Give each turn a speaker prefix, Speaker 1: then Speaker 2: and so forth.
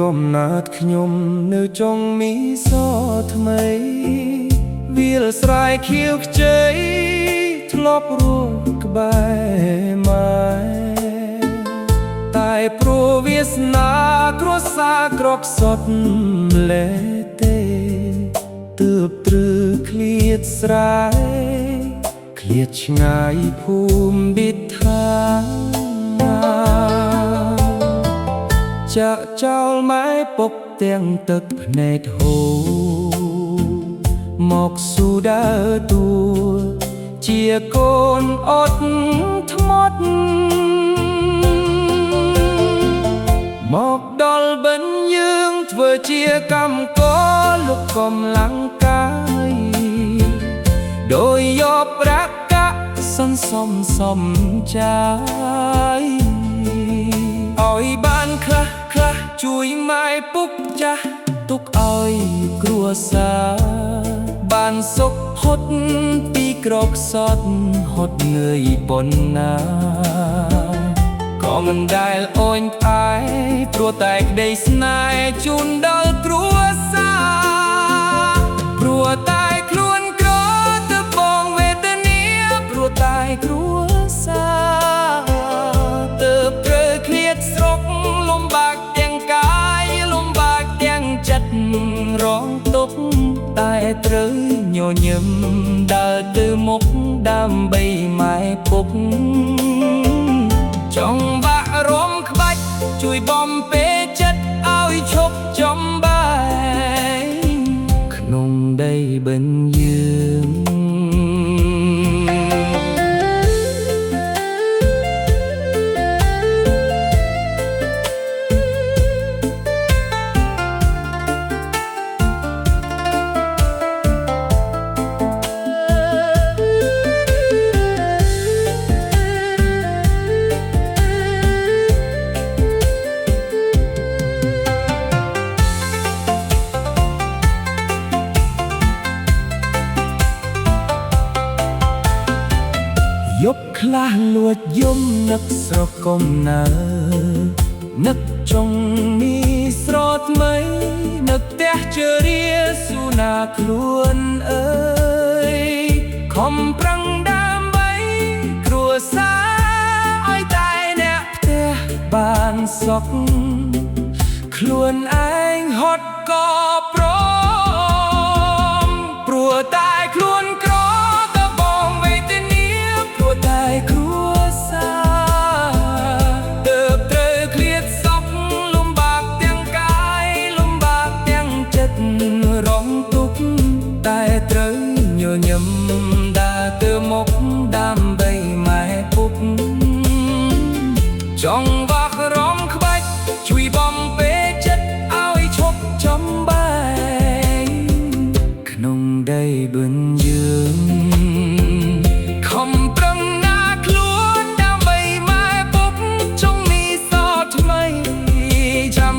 Speaker 1: កំណើតខ្ញុំនៅចុងមីសថ្មីវាលស្រែខៀវខ្ចីធ្លាប់រស់ក្បែរម៉ែតែព្រោះវាសនាគ្រួសារក្រកសត់លែទេទើបត្រឺឃ្លាតស្រែឃ្លាតឆ្ងាយភូមិបិថាចាក់ចោលម៉ែពុកទាំងទឹកភ្នែកហូរមកស៊ូដើរតួជាកូនអត់ធ្មត់មកដល់បិណ្ឌយើងធ្វើជាកម្មករលុកកំឡាំងកាយដោយយកប្រាក់កាក់សន្សំសំចាយឲ្យបានខ្លះជួយម៉ែពុកចាស់ទុកឲ្យគ្រួសារបានសុខហត់ពីក្រកសត់ហត់នឿយប៉ុណ្ណាក៏មិនដែលអូនផ្អែព្រោះតែក្តីស្នេហ៍ជូនដល់គ្រួសារព្រោះតែខ្លួនក្រទៅបងវេទនាព្រោះតែគ្រួសារទៅត្រូវឃ្លាតស្រុកលំបាកទាំងកាយលំបាកទាំងចិត្តរងទុក្ខតែត្រូវញញឹមដើរទៅមុខដើម្បីម៉ែពុកចង់បាក់រំក្បាច់ជួយបំពេចិត្តឲ្យឈប់ចំបាយក្នុងដីបិណ្ឌយើងយប់ខ្លះលួចយំនឹកស្រកកំណើនឹកចុងមីស្រត់ថ្មីនឹកផ្ទះជរាស៊ូណាខ្លួនអើយខំប្រឹងដើម្បីគ្រួសារឲ្យតែអ្នកផ្ទះបានសុខខ្លួនឯងហត់ក៏ព្រមព្រោះតែខ្លួនក្រញឹមដើរទៅមុខដើម្បីម៉ែពុកចង់វាក់រំក្បាច់ជួយបំពេចិត្តឲ្យឈប់ចំបាយក្នុងដីបិណ្ឌយើងខំប្រឹងណាខ្លួនដើម្បីម៉ែពុកចង់មីសថ្មីចាំ